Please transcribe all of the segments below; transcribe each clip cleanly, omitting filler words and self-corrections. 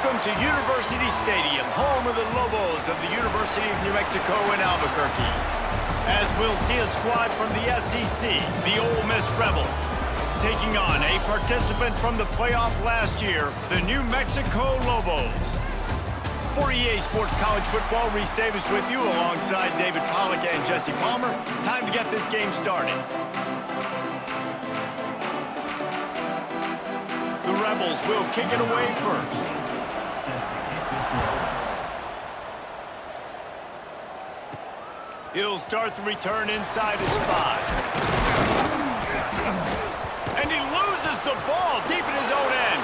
Welcome to University Stadium, home of the Lobos of the University of New Mexico in Albuquerque. As we'll see a squad from the SEC, the Ole Miss Rebels, taking on a participant from the playoff last year, the New Mexico Lobos. For EA Sports College Football, Reese Davis with you alongside David Pollack and Jesse Palmer. Time to get this game started. The Rebels will kick it away first. He'll start the return inside his 5. And he loses the ball deep in his own end.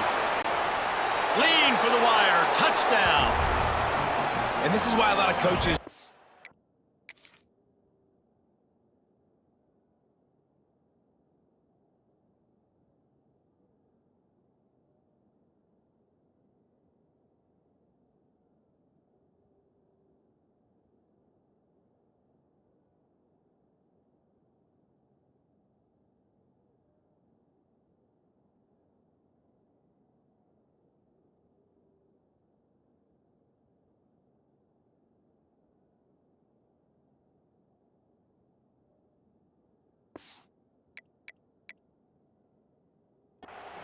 Lean for the wire. Touchdown. And this is why a lot of coaches...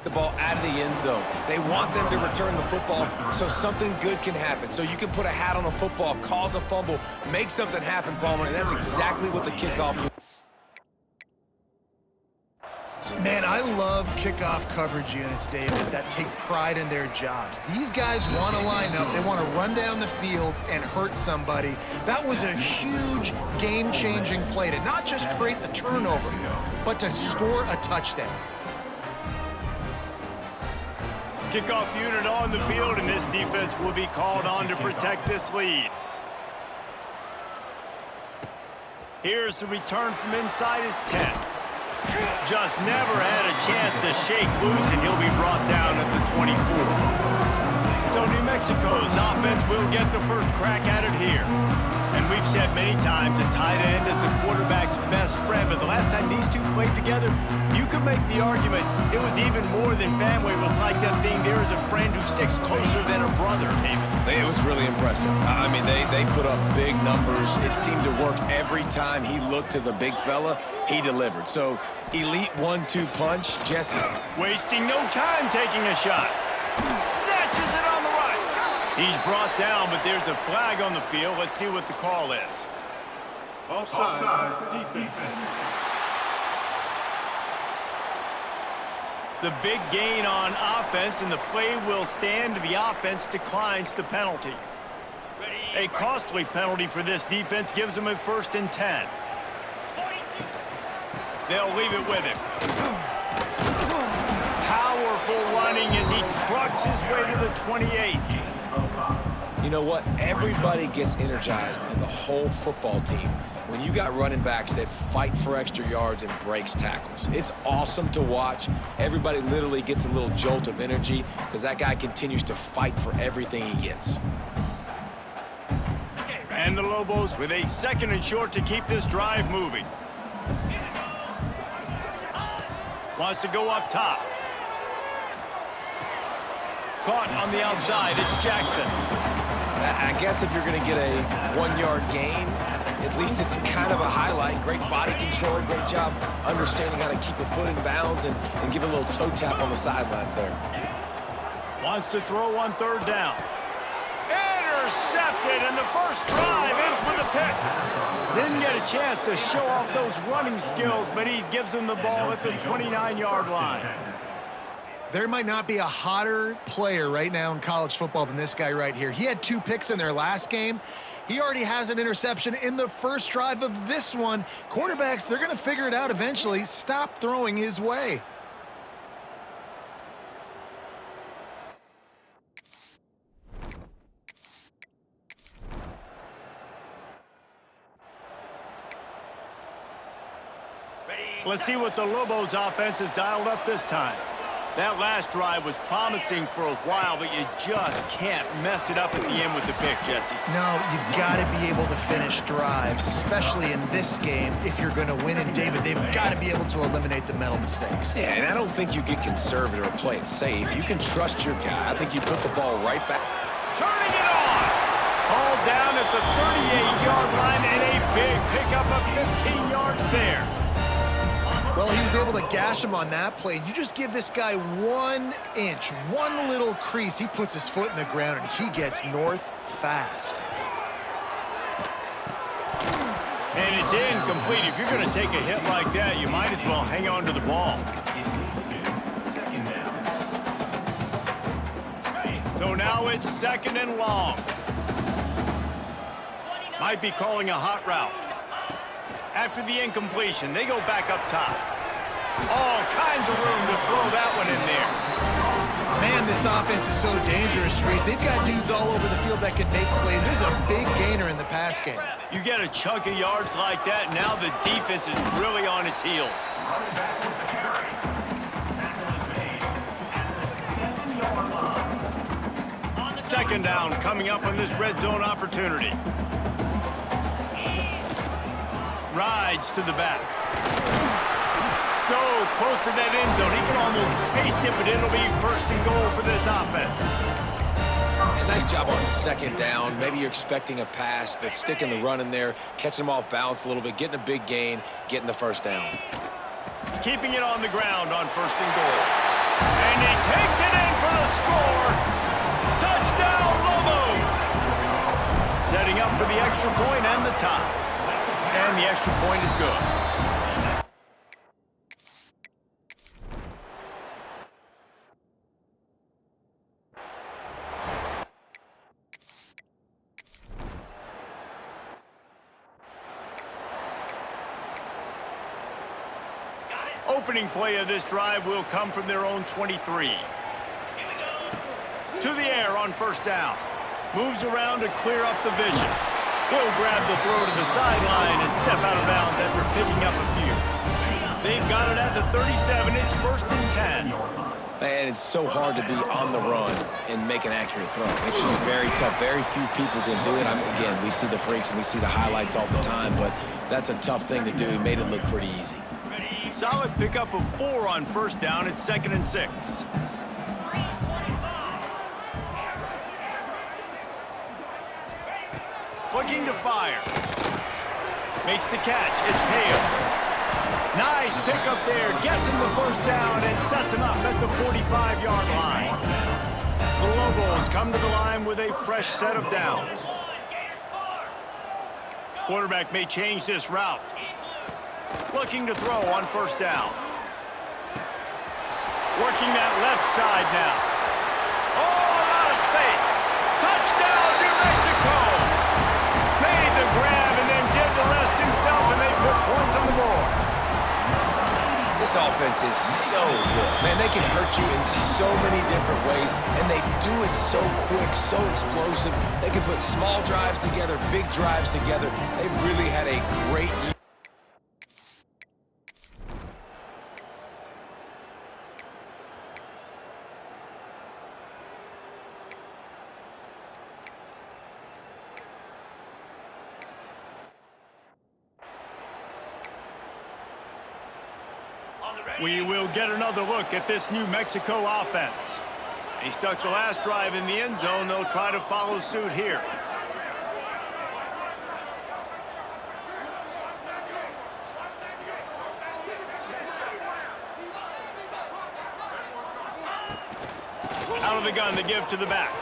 the ball out of the end zone. They want them to return the football so something good can happen. So you can put a hat on a football, cause a fumble, make something happen, Palmer, and that's exactly what the kickoff... Man, I love kickoff coverage units, David, that take pride in their jobs. These guys want to line up. They want to run down the field and hurt somebody. That was a huge game-changing play to not just create the turnover, but to score a touchdown. Kickoff unit on the field, and this defense will be called on to protect this lead. Here's the return from inside his 10. Just never had a chance to shake loose, and he'll be brought down at the 24. So New Mexico's offense will get the first crack at it here. And we've said many times a tight end is the quarterback's best friend, but the last time these two played together, you could make the argument it was even more than family. It was like that thing, there is a friend who sticks closer than a brother, David. It was really impressive. I mean, they put up big numbers. It seemed to work every time he looked to the big fella, he delivered. So, elite 1-2 punch, Jesse. Wasting no time taking a shot. Snatches it on the right. He's brought down, but there's a flag on the field. Let's see what the call is. Offside, defense. The big gain on offense, and the play will stand. The offense declines the penalty. A costly penalty for this defense gives them a 1st and 10. They'll leave it with him. Powerful running as he trucks his way to the 28. You know what? Everybody gets energized on the whole football team when you got running backs that fight for extra yards and breaks tackles. It's awesome to watch. Everybody literally gets a little jolt of energy because that guy continues to fight for everything he gets. And the Lobos with a 2nd and short to keep this drive moving. Wants to go up top. Caught on the outside, it's Jackson. I guess if you're going to get a 1-yard gain, at least it's kind of a highlight. Great body control, great job understanding how to keep a foot in bounds and give a little toe tap on the sidelines there. Wants to throw on 3rd down. Intercepted, and the first drive ends with a pick. Didn't get a chance to show off those running skills, but he gives them the ball at the 29-yard line. There might not be a hotter player right now in college football than this guy right here. He had 2 picks in their last game. He already has an interception in the first drive of this one. Quarterbacks, they're going to figure it out eventually. Stop throwing his way. Let's see what the Lobos offense has dialed up this time. That last drive was promising for a while, but you just can't mess it up at the end with the pick, Jesse. No, you got to be able to finish drives, especially in this game. If you're going to win, and David, they've got to be able to eliminate the mental mistakes. Yeah, and I don't think you get conservative or play it safe. You can trust your guy. I think you put the ball right back. Turning it on! All down at the 38-yard line, and a big pickup of 15 yards there. Well, he was able to gash him on that play. You just give this guy 1 inch, one little crease. He puts his foot in the ground, and he gets north fast. And it's incomplete. If you're going to take a hit like that, you might as well hang on to the ball. So now it's 2nd and long. Might be calling a hot route. After the incompletion, they go back up top. All kinds of room to throw that one in there. Man, this offense is so dangerous, Reese. They've got dudes all over the field that can make plays. There's a big gainer in the pass game. You get a chunk of yards like that, now the defense is really on its heels. Second down coming up on this red zone opportunity. Rides to the back. So close to that end zone. He can almost taste it, but it'll be 1st and goal for this offense. And nice job on 2nd down. Maybe you're expecting a pass, but sticking the run in there, catching him off balance a little bit, getting a big gain, getting the 1st down. Keeping it on the ground on 1st and goal. And he takes it in for the score. Touchdown, Lobos! Setting up for the extra point and the tie. And the extra point is good. Opening play of this drive will come from their own 23. To the air on 1st down. Moves around to clear up the vision. He'll grab the throw to the sideline and step out of bounds after picking up a few. They've got it at the 37. It's 1st and 10. Man, it's so hard to be on the run and make an accurate throw. It's just very tough. Very few people can do it. Again, we see the freaks and we see the highlights all the time, but that's a tough thing to do. He made it look pretty easy. Solid pickup of 4 on 1st down. It's 2nd and 6. Looking to fire. Makes the catch. It's Hale. Nice pickup there. Gets him the 1st down and sets him up at the 45-yard line. The Lobos come to the line with a fresh set of downs. Quarterback may change this route. Looking to throw on 1st down. Working that left side now. Oh, a lot of space. Touchdown, New Mexico. Made the grab and then did the rest himself, and they put points on the board. This offense is so good. Man, they can hurt you in so many different ways, and they do it so quick, so explosive. They can put small drives together, big drives together. They've really had a great year. We will get another look at this New Mexico offense. He stuck the last drive in the end zone. They'll try to follow suit here. Out of the gun to give to the back.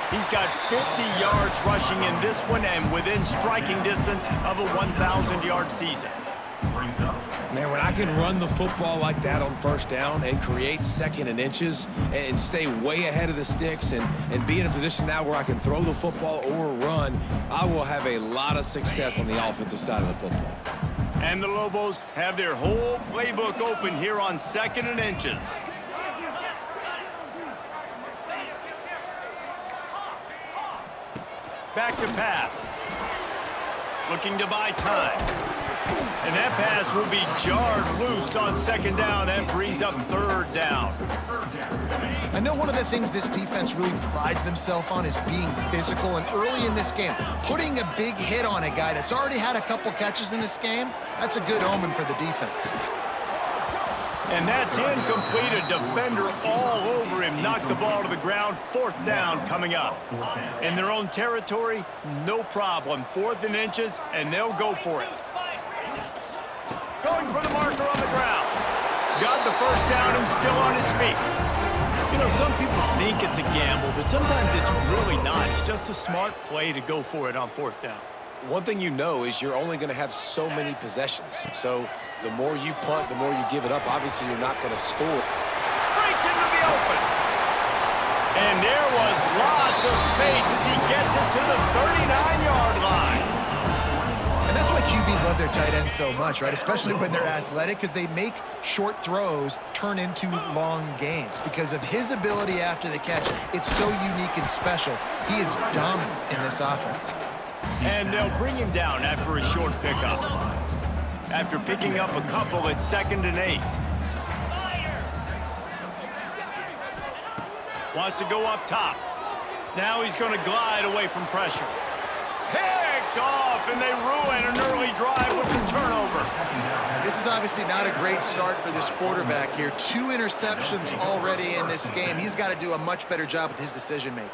He's got 50 yards rushing in this one and within striking distance of a 1,000-yard season. Man, when I can run the football like that on 1st down and create 2nd and inches and stay way ahead of the sticks and be in a position now where I can throw the football or run, I will have a lot of success on the offensive side of the football. And the Lobos have their whole playbook open here on 2nd and inches. Back to pass. Looking to buy time. And that pass will be jarred loose on second down. That brings up third down. I know one of the things this defense really prides themselves on is being physical, and early in this game, putting a big hit on a guy that's already had a couple catches in this game, that's a good omen for the defense. And that's incomplete. A defender all over him. Knocked the ball to the ground. Fourth down coming up. In their own territory, no problem. 4th and inches, and they'll go for it. Going for the marker on the ground. Got the first down and still on his feet. You know, some people think it's a gamble, but sometimes it's really not. It's just a smart play to go for it on 4th down. One thing you know is you're only going to have so many possessions. So the more you punt, the more you give it up. Obviously, you're not going to score. Breaks into the open. And there was lots of space as he gets it to the 39-yard line. And that's why QBs love their tight ends so much, right? Especially when they're athletic, because they make short throws turn into long gains. Because of his ability after the catch, it's so unique and special. He is dominant in this offense. And they'll bring him down after a short pickup. After picking up a couple at 2nd and 8. Wants to go up top. Now he's going to glide away from pressure. Picked off, and they ruin an early drive with the turnover. This is obviously not a great start for this quarterback here. 2 interceptions already in this game. He's got to do a much better job with his decision-making.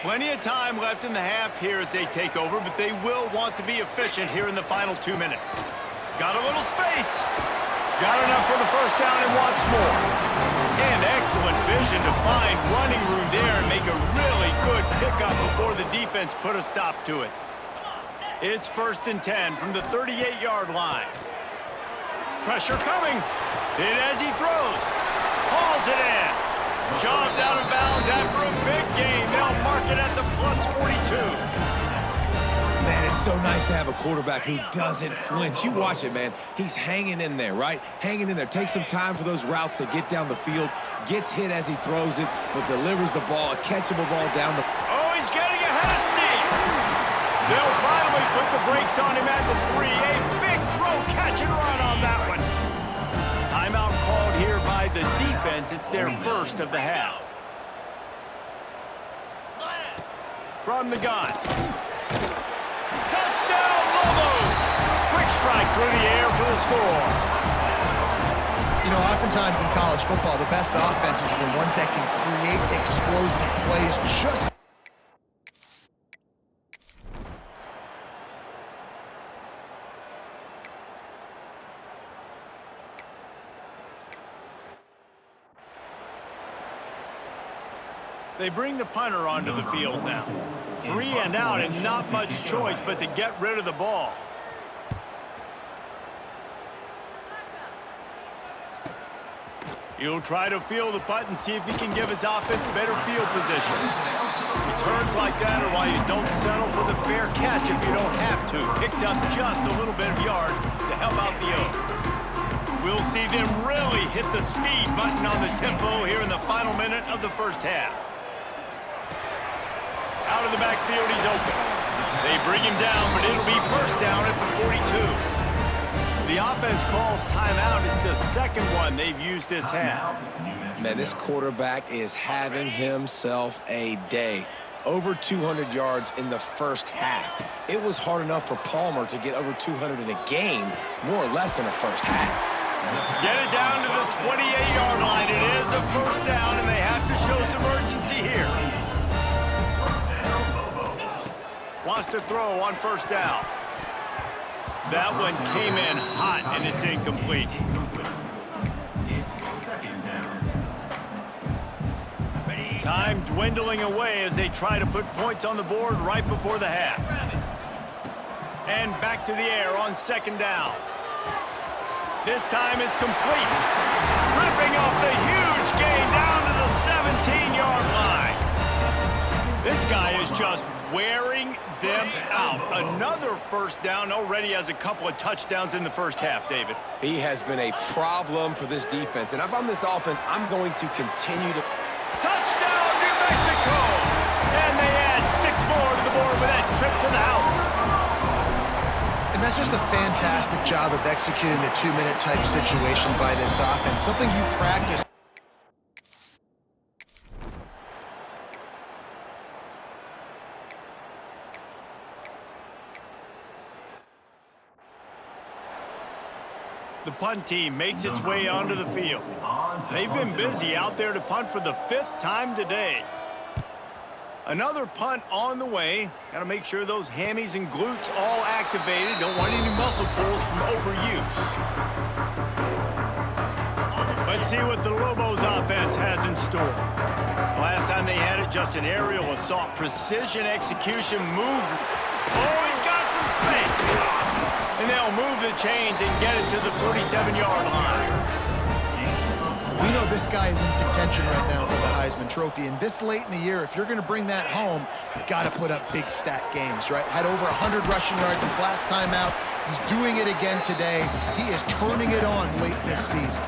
Plenty of time left in the half here as they take over, but they will want to be efficient here in the final 2 minutes. Got a little space. Got enough for the first down and wants more. And excellent vision to find running room there and make a really good pickup before the defense put a stop to it. It's 1st and 10 from the 38-yard line. Pressure coming. Hit as he throws. Hauls it in. Shoved out of bounds after a big gain. They'll mark it at the +42. Man, it's so nice to have a quarterback who doesn't flinch. You watch it, man. He's hanging in there, right? Hanging in there. Takes some time for those routes to get down the field. Gets hit as he throws it, but delivers the ball, a catchable ball down the... Oh, he's getting ahead of steam. They'll finally put the brakes on him at the 3. A big throw, catch and run on that one. Timeout called here by the defense. It's their first of the half. From the gun. Touchdown, Lobos! Quick strike through the air for the score. You know, oftentimes in college football, the best offenses are the ones that can create explosive plays just... They bring the punter onto the field now. 3 and out and not much choice but to get rid of the ball. He'll try to field the punt and see if he can give his offense better field position. Returns like that are why you don't settle for the fair catch if you don't have to. Picks up just a little bit of yards to help out the O. We'll see them really hit the speed button on the tempo here in the final minute of the first half. Out of the backfield, he's open. They bring him down, but it'll be first down at the 42. The offense calls timeout. It's the second one they've used this half. Man, this quarterback is having himself a day. Over 200 yards in the first half. It was hard enough for Palmer to get over 200 in a game, more or less in the first half. Get it down to the 28-yard line. It is a first down, and they have to show some urgency here. Wants to throw on first down. That one came in hot, and it's incomplete. Time dwindling away as they try to put points on the board right before the half. And back to the air on second down. This time it's complete. Ripped carving off the huge gain down to the 17-yard line. This guy is just wearing them out. Another first down, already has a couple of touchdowns in the first half, David. He has been a problem for this defense. And if I'm this offense, I'm going to continue to... Touchdown, New Mexico! And they add 6 more to the board with that trip to the house. And that's just a fantastic job of executing the 2-minute type situation by this offense. Something you practice. The punt team makes its way onto the field. They've been busy out there to punt for the 5th time today. Another punt on the way. Got to make sure those hammies and glutes all activated. Don't want any muscle pulls from overuse. Let's see what the Lobos offense has in store. Last time they had it, just an aerial assault. Precision execution moves. Oh, he's got some space. And they'll move the chains and get it to the 47-yard line. We know this guy is in contention right now for the Heisman Trophy, and this late in the year, if you're going to bring that home, you got to put up big stat games, right? Had over 100 rushing yards his last time out. He's doing it again today. He is turning it on late this season.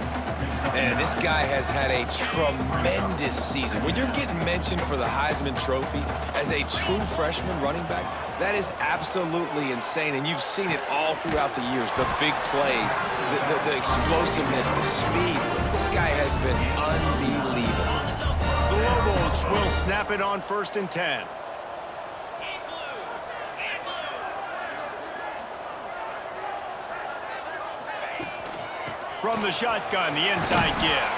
And this guy has had a tremendous season. When you're getting mentioned for the Heisman Trophy as a true freshman running back, that is absolutely insane. And you've seen it all throughout the years. The big plays, the explosiveness, the speed. This guy has been unbelievable. The Lobos will snap it on 1st and 10. From the shotgun, the inside give.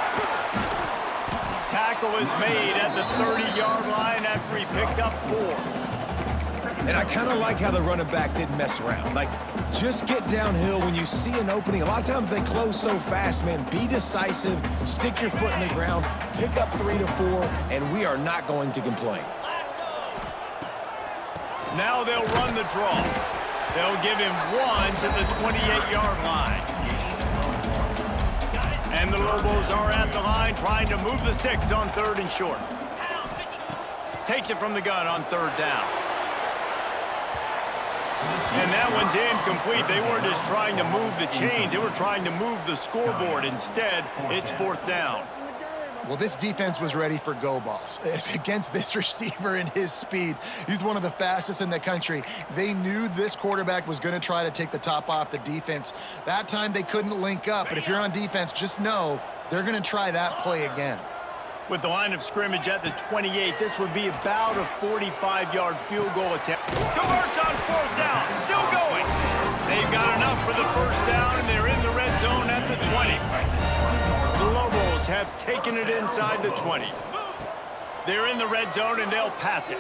Tackle is made at the 30-yard line after he picked up 4. And I kind of like how the running back didn't mess around. Like, just get downhill when you see an opening. A lot of times they close so fast, man. Be decisive, stick your foot in the ground, pick up 3 to 4, and we are not going to complain. Now they'll run the draw. They'll give him 1 to the 28-yard line. And the Lobos are at the line trying to move the sticks on 3rd and short. Takes it from the gun on 3rd down. And that one's incomplete. They weren't just trying to move the chains. They were trying to move the scoreboard. Instead, it's 4th down. Well, this defense was ready for go balls against this receiver and his speed. He's one of the fastest in the country. They knew this quarterback was going to try to take the top off the defense. That time they couldn't link up, but if you're on defense, just know they're going to try that play again. With the line of scrimmage at the 28, this would be about a 45-yard field goal attempt. Converts on 4th down, still going. They've got enough for the 1st down, and they're in the red zone at the 20. The Lobos have taken it inside the 20. They're in the red zone, and they'll pass it.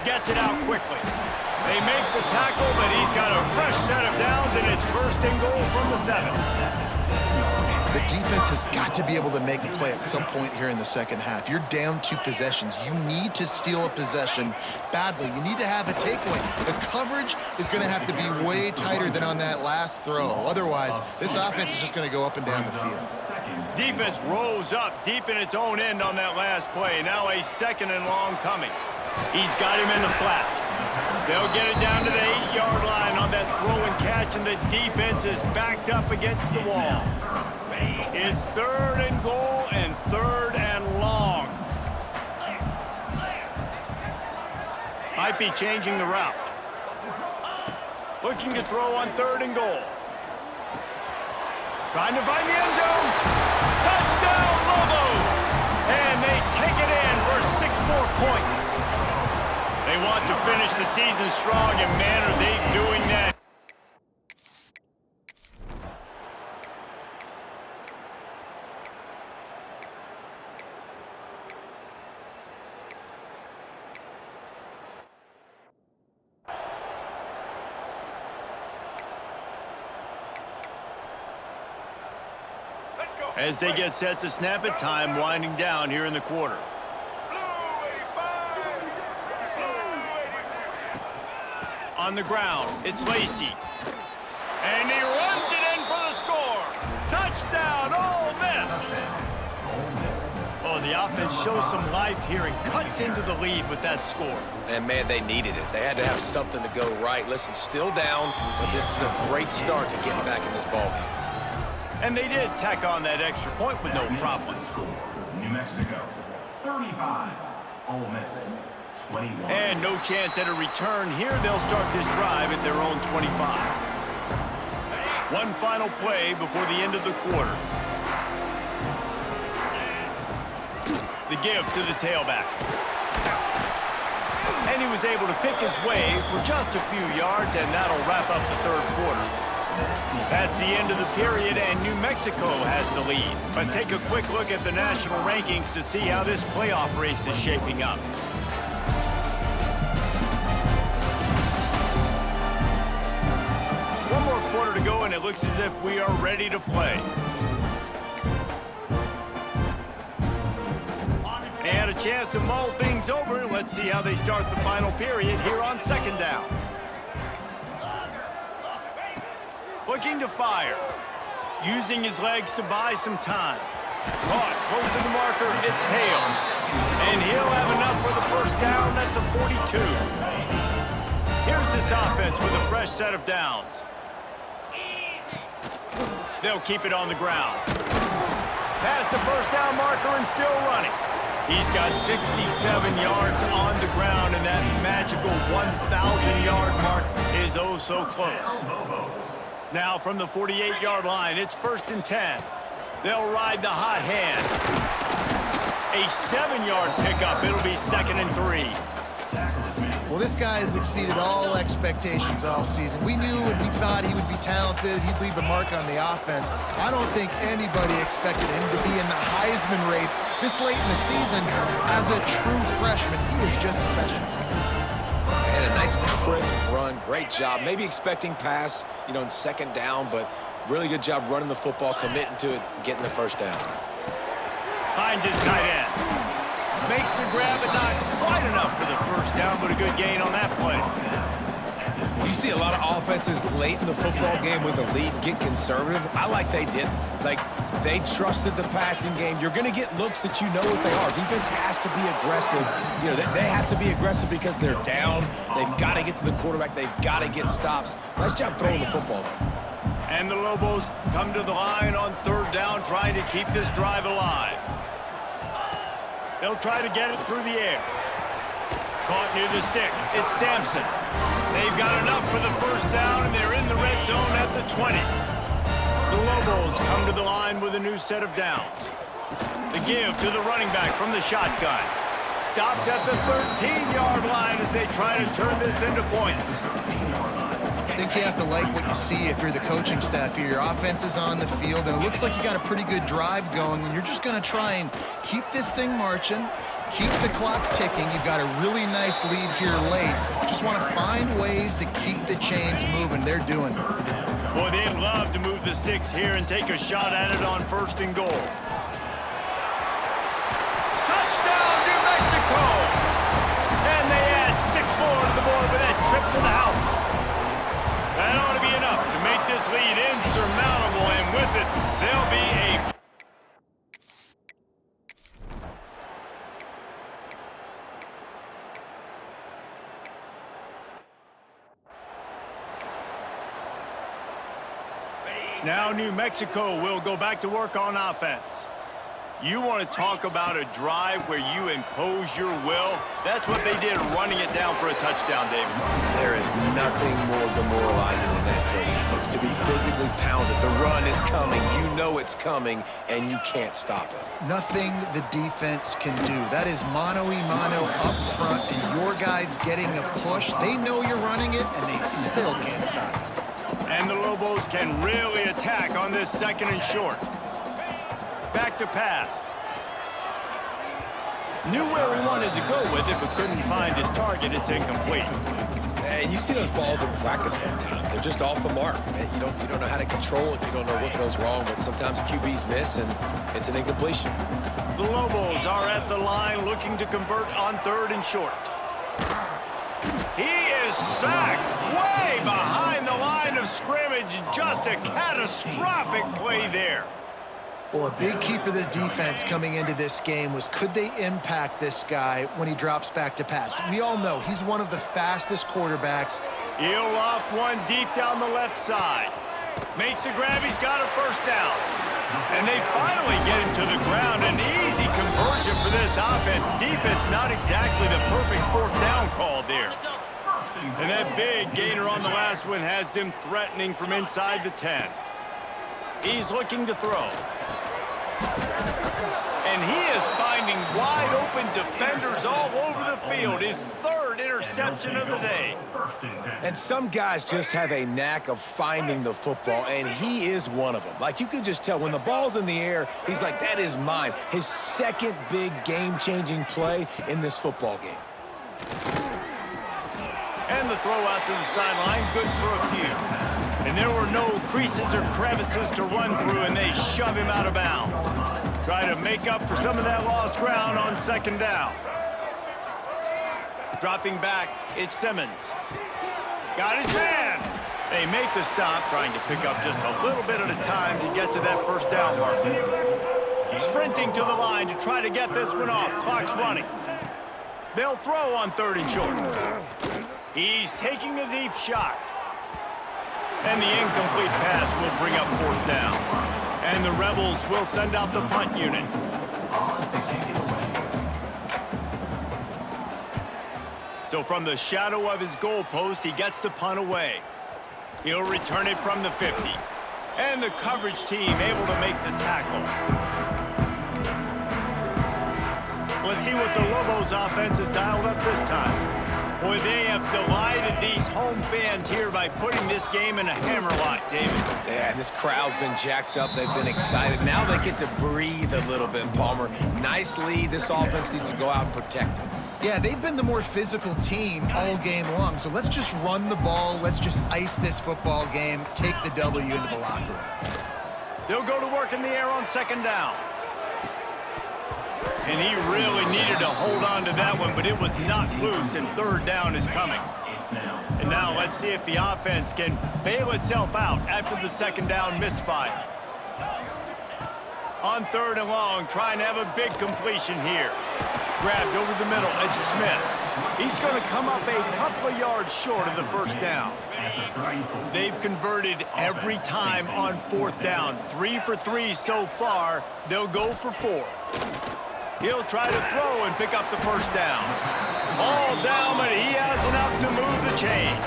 Gets it out quickly. They make the tackle, but he's got a fresh set of downs, and it's 1st and goal from the 7. The defense has got to be able to make a play at some point here in the second half. You're down 2 possessions. You need to steal a possession badly. You need to have a takeaway. The coverage is going to have to be way tighter than on that last throw. Otherwise, this offense is just going to go up and down the field. Defense rose up deep in its own end on that last play. Now a 2nd and long coming. He's got him in the flat. They'll get it down to the 8-yard line on that throw and catch, and the defense is backed up against the wall. It's 3rd and goal and 3rd and long. Might be changing the route. Looking to throw on 3rd and goal. Trying to find the end zone. Touchdown, Lobos! And they take it in for 6 more points. They want to finish the season strong, and man, are they doing that. As they get set to snap it, time winding down here in the quarter. On the ground, it's Lacey. And he runs it in for the score. Touchdown, Ole Miss. offense shows some life here and cuts into the lead with that score. And, man, they needed it. They had to have something to go right. Listen, still down, but this is a great start to getting back in this ballgame. And they did tack on that extra point with no problem. New Mexico, 35. Ole Miss, 21. And no chance at a return here. They'll start this drive at their own 25. One final play before the end of the quarter. The give to the tailback. And he was able to pick his way for just a few yards, and that'll wrap up the third quarter. That's the end of the period, and New Mexico has the lead. Let's take a quick look at the national rankings to see how this playoff race is shaping up. One more quarter to go, and it looks as if we are ready to play. They had a chance to mull things over. Let's see how they start the final period here on second down. Looking to fire. Using his legs to buy some time. Caught close to the marker. It's Hale. And he'll have enough for the first down at the 42. Here's this offense with a fresh set of downs. They'll keep it on the ground. Past the first down marker and still running. He's got 67 yards on the ground, and that magical 1,000-yard mark is oh so close. Now from the 48-yard line, it's 1st and 10. They'll ride the hot hand. A 7-yard pickup. It'll be 2nd and 3. Well, this guy has exceeded all expectations all season. We knew and we thought he would be talented. He'd leave a mark on the offense. I don't think anybody expected him to be in the Heisman race this late in the season as a true freshman. He is just special. And a nice crisp run. Great job. Maybe expecting pass, in 2nd down, but really good job running the football, committing to it, getting the first down. Finds his tight end. Makes the grab, but not quite enough for the first down, but a good gain on that play. You see a lot of offenses late in the football game with a lead get conservative. I like they did. They trusted the passing game. You're going to get looks that you know what they are. Defense has to be aggressive. They have to be aggressive because they're down. They've got to get to the quarterback. They've got to get stops. Nice job throwing the football, though. And the Lobos come to the line on 3rd down, trying to keep this drive alive. They'll try to get it through the air. Caught near the sticks. It's Sampson. They've got enough for the first down, and they're in the red zone at the 20. The Lobos come to the line with a new set of downs. The give to the running back from the shotgun. Stopped at the 13-yard line as they try to turn this into points. I think you have to like what you see if you're the coaching staff here. Your offense is on the field, and it looks like you got a pretty good drive going, and you're just going to try and keep this thing marching, keep the clock ticking. You've got a really nice lead here late. Just want to find ways to keep the chains moving. They're doing it. Boy, they'd love to move the sticks here and take a shot at it on 1st and goal. Touchdown, New Mexico! And they add 6 more to the board with that trip to the house. That ought to be enough to make this lead insurmountable, and with it, there'll be a... Now New Mexico will go back to work on offense. You want to talk about a drive where you impose your will? That's what they did, running it down for a touchdown, David. There is nothing more demoralizing than that for a defense, to be physically pounded. The run is coming. You know it's coming, and you can't stop it. Nothing the defense can do. That is mano-a-mano up front, and your guys getting a push. They know you're running it, and they still can't stop it. And the Lobos can really attack on this 2nd and short. Back to pass. Knew where he wanted to go with it, but couldn't find his target. It's incomplete. And you see those balls in practice sometimes. They're just off the mark. You don't know how to control it. You don't know what goes wrong, but sometimes QBs miss, and it's an incompletion. The Lobos are at the line looking to convert on 3rd and short. He is sacked way behind the line of scrimmage. Just a catastrophic play there. Well, a big key for this defense coming into this game was could they impact this guy when he drops back to pass? We all know he's one of the fastest quarterbacks. He'll loft one deep down the left side. Makes the grab. He's got a first down. And they finally get him to the ground. An easy conversion for this offense. Defense not exactly the perfect fourth down call there. And that big gainer on the last one has them threatening from inside the 10. He's looking to throw. And he is finding wide open defenders all over the field. His third interception of the day. And some guys just have a knack of finding the football, and he is one of them. Like, you could just tell when the ball's in the air, he's like, that is mine. His second big game-changing play in this football game. And the throw out to the sideline, good for a few. And there were no creases or crevices to run through, and they shove him out of bounds. Try to make up for some of that lost ground on second down. Dropping back, it's Simmons. Got his man. They make the stop, trying to pick up just a little bit at a time to get to that first down mark. Sprinting to the line to try to get this one off. Clock's running. They'll throw on 3rd and short. He's taking a deep shot. And the incomplete pass will bring up 4th down. And the Rebels will send out the punt unit. So from the shadow of his goalpost, he gets the punt away. He'll return it from the 50. And the coverage team able to make the tackle. Let's see what the Lobos offense has dialed up this time. Boy, they have delighted these home fans here by putting this game in a hammerlock, David. Yeah, and this crowd's been jacked up. They've been excited. Now they get to breathe a little bit, Palmer. Nice lead. This offense needs to go out and protect them. Yeah, they've been the more physical team all game long. So let's just run the ball. Let's just ice this football game, take the W into the locker room. They'll go to work in the air on 2nd down. And he really needed to hold on to that one, but it was not loose, and 3rd down is coming. And now let's see if the offense can bail itself out after the 2nd down misfire. On 3rd and long, trying to have a big completion here. Grabbed over the middle, it's Smith. He's going to come up a couple of yards short of the first down. They've converted every time on 4th down. 3 for 3 so far. They'll go for 4. He'll try to throw and pick up the first down. All down, but he has enough to move the chains.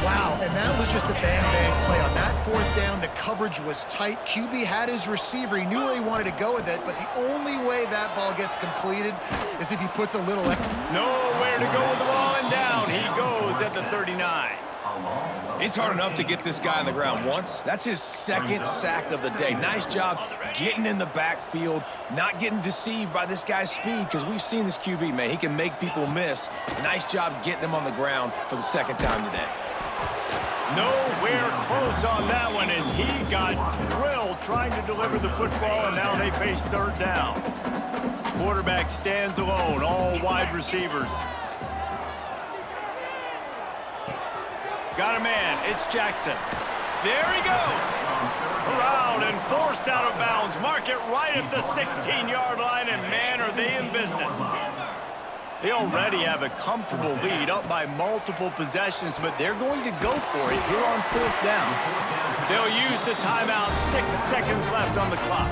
Wow, and that was just a bang-bang play. On that 4th down, the coverage was tight. QB had his receiver. He knew where he wanted to go with it, but the only way that ball gets completed is if he puts a little... Nowhere to go with the ball, and down he goes at the 39. It's hard enough to get this guy on the ground once. That's his 2nd sack of the day. Nice job getting in the backfield, not getting deceived by this guy's speed, because we've seen this QB, man. He can make people miss. Nice job getting him on the ground for the 2nd time today. Nowhere close on that one as he got drilled trying to deliver the football, and now they face 3rd down. Quarterback stands alone, all wide receivers. Got a man, it's Jackson. There he goes. Around and forced out of bounds. Mark it right at the 16-yard line, and man, are they in business. They already have a comfortable lead, up by multiple possessions, but they're going to go for it here on 4th down. They'll use the timeout, 6 seconds left on the clock.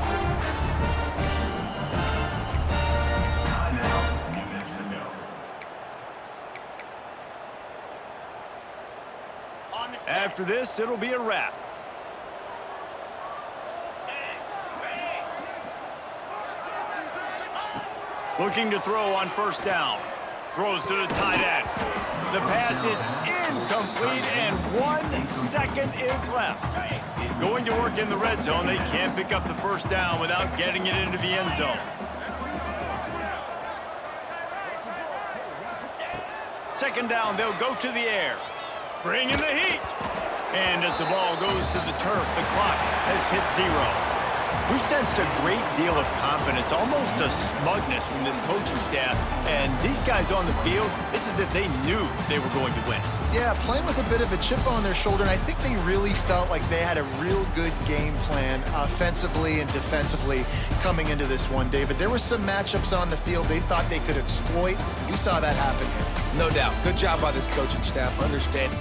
After this, it'll be a wrap. Looking to throw on 1st down. Throws to the tight end. The pass is incomplete, and 1 second is left. Going to work in the red zone. They can't pick up the 1st down without getting it into the end zone. 2nd down, they'll go to the air. Bringing the heat. And as the ball goes to the turf, the clock has hit 0. We sensed a great deal of confidence, almost a smugness from this coaching staff. And these guys on the field, it's as if they knew they were going to win. Yeah, playing with a bit of a chip on their shoulder, and I think they really felt like they had a real good game plan offensively and defensively coming into this one, David. There were some matchups on the field they thought they could exploit. We saw that happen here. No doubt. Good job by this coaching staff understanding